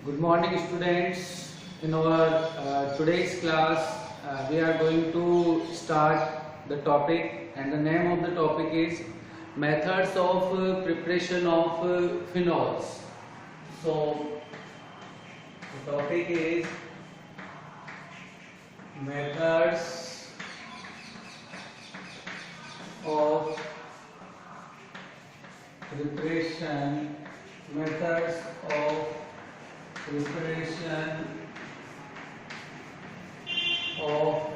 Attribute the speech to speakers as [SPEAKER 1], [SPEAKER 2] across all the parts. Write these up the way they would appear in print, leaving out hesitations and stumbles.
[SPEAKER 1] Good morning, students. In our today's class, we are going to start the topic, and the name of the topic is methods of preparation of phenols. So, the topic is methods of preparation, methods of preparation of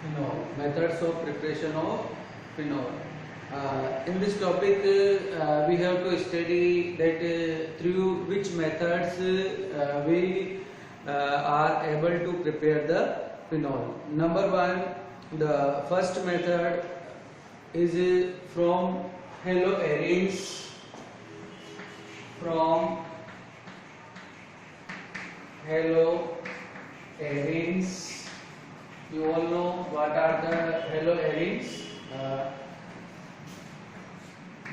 [SPEAKER 1] phenol. Methods of preparation of phenol. In this topic, we have to study that through which methods we are able to prepare the phenol. Number one, the first method is from haloarenes. From haloarenes. You all know what are the haloarenes?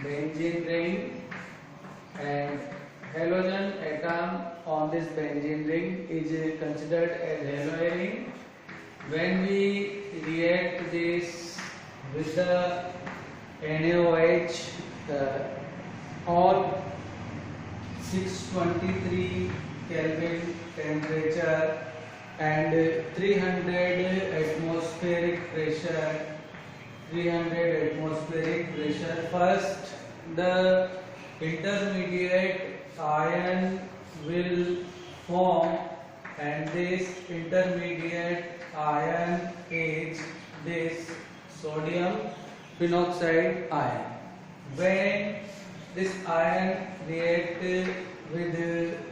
[SPEAKER 1] Benzene ring, and halogen atom on this benzene ring is considered as haloarene. When we react this with the NaOH on 623 Kelvin temperature and 300 atmospheric pressure. First, the intermediate ion will form, and this intermediate ion is this sodium phenoxide ion. When this ion reacts with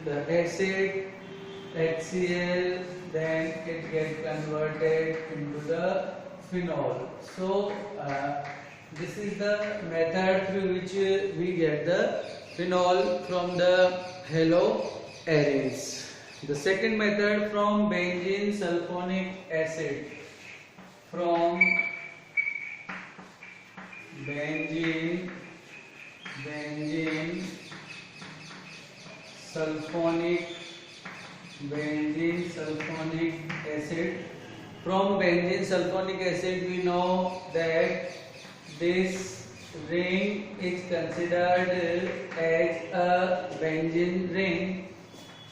[SPEAKER 1] the acid HCl, then it gets converted into the phenol. So this is the method through which we get the phenol from the haloarenes. The second method from benzene sulfonic acid. From benzene sulfonic acid. From benzene sulfonic acid, we know that this ring is considered as a benzene ring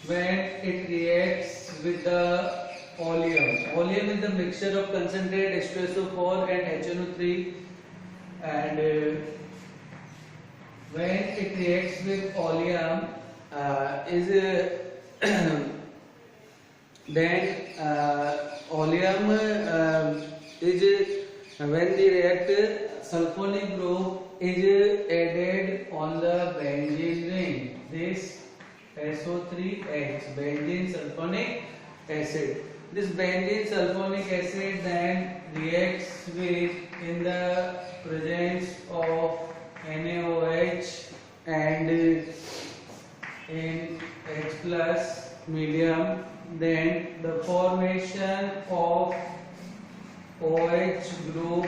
[SPEAKER 1] when it reacts with the oleum. Oleum is the mixture of concentrated H2SO4 and HNO3, and when it reacts with oleum then oleum is when the react sulfonic group is added on the benzene ring, this SO3H, benzene sulfonic acid. This benzene sulfonic acid then reacts with, in the presence of NaOH and in H plus medium, then the formation of OH group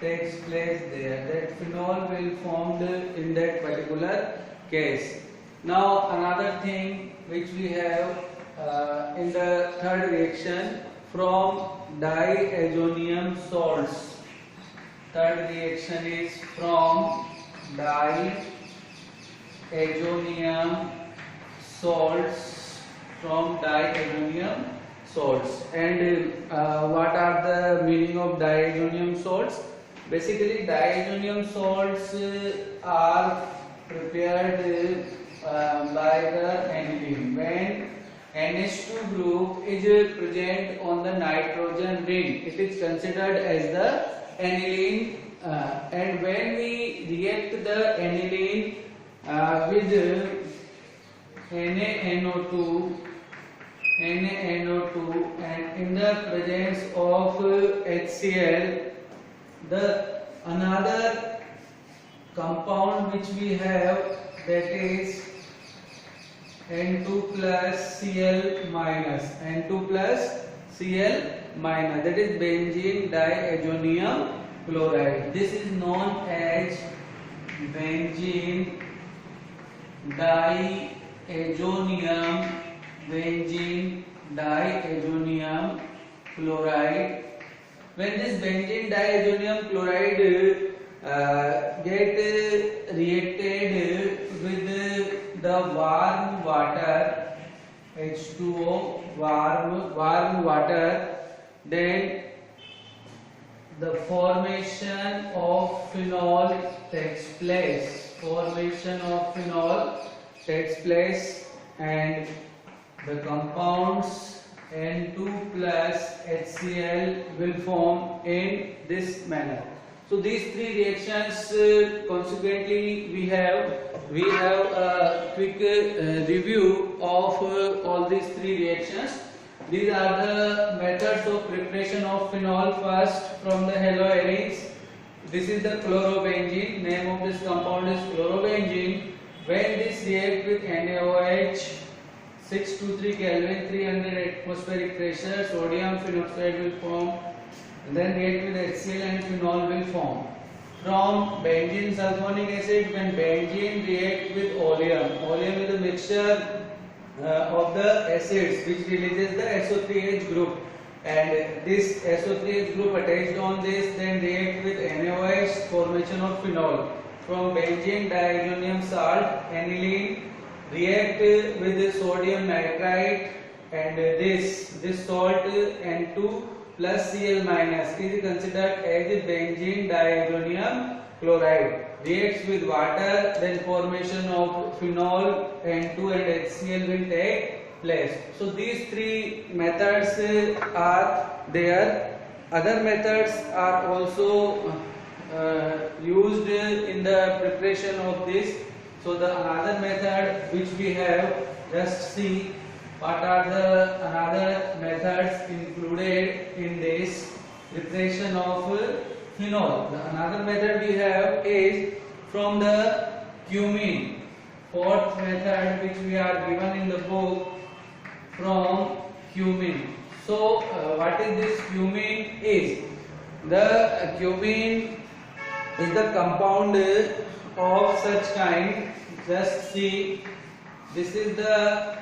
[SPEAKER 1] takes place there. That phenol will formed in that particular case. Now another thing which we have in the third reaction, from diazonium salts. Third reaction is from diazonium salts. And what are the meaning of diazonium salts? Basically, diazonium salts are prepared by the aniline. When NH2 group is present on the nitrogen ring, it is considered as the aniline, and when we react the aniline with NaNO2 and in the presence of HCl, the another compound which we have, that is N2 plus Cl minus, that is benzene diazonium chloride. This is known as benzene diazonium benzene diazonium chloride. When this benzene diazonium chloride get reacted with the warm water, H2O, warm water, then the formation of phenol takes place. Formation of phenol takes place, and the compounds N2 plus HCl will form in this manner. So these three reactions, consequently, we have a quick review of all these three reactions. These are the methods of preparation of phenol. First, from the haloarenes. This is the chlorobenzene. Name of this compound is chlorobenzene. When this react with NaOH, 623 Kelvin, 300 atmospheric pressure, sodium phenoxide will form. And then react with HCl and phenol will form. From benzene sulfonic acid, when benzene react with oleum, oleum is a mixture of the acids which releases the SO3H group, and this SO3H group attached on this then react with NaOH, formation of phenol. From benzene diazonium salt, aniline, react with the sodium nitrite, and this salt N2 plus Cl minus is considered as the benzene diazonium chloride. Reacts with water, then formation of phenol, N2 and HCl will take place. So these three methods are there. Other methods are also used in the preparation of this. So the another method which we have, just see what are the another methods included in this preparation of phenol. The another method we have is from the cumene. Fourth method which we are given in the book, from cumene. So what is this cumene is? The cumene is the compound of such kind. Just see, this is the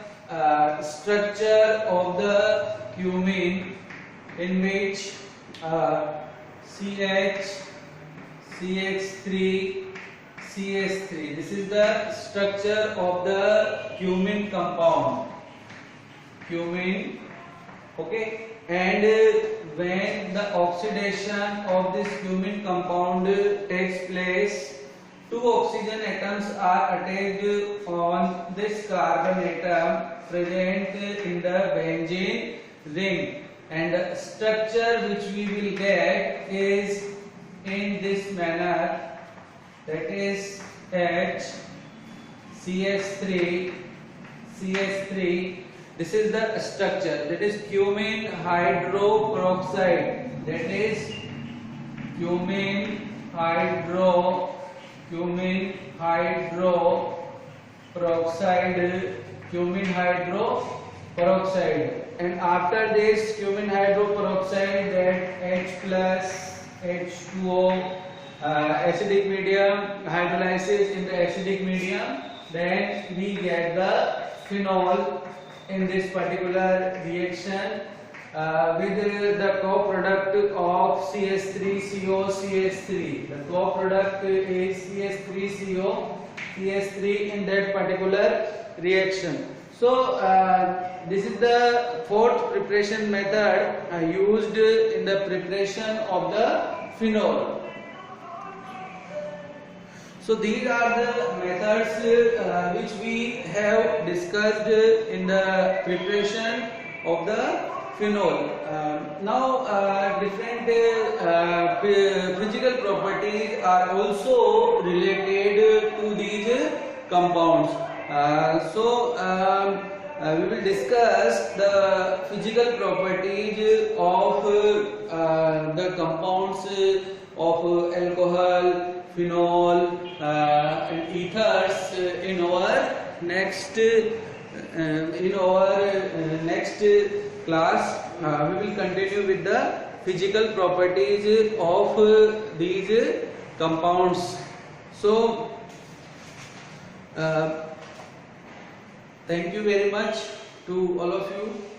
[SPEAKER 1] structure of the cumene, in which CH, CH3, CH3. This is the structure of the cumene compound. Cumene, okay. And when the oxidation of this cumene compound takes place, two oxygen atoms are attached on this carbon atom present in the benzene ring, and the structure which we will get is in this manner, that is H, CH3, CH3. This is the structure, that is cumene hydroperoxide, that is cumene hydroperoxide, and after this cumene hydroperoxide, that H plus H2O, acidic medium, hydrolysis in the acidic medium, then we get the phenol in this particular reaction with the co-product of CH3CO, CH3. The co-product is CH3CO, CH3 in that particular reaction. So this is the fourth preparation method used in the preparation of the phenol. So these are the methods which we have discussed in the preparation of the phenol. Now different physical properties are also related to these compounds. We will discuss the physical properties of the compounds of alcohol, phenol, and ethers in our next class. We will continue with the physical properties of these compounds. So thank you very much. to all of you.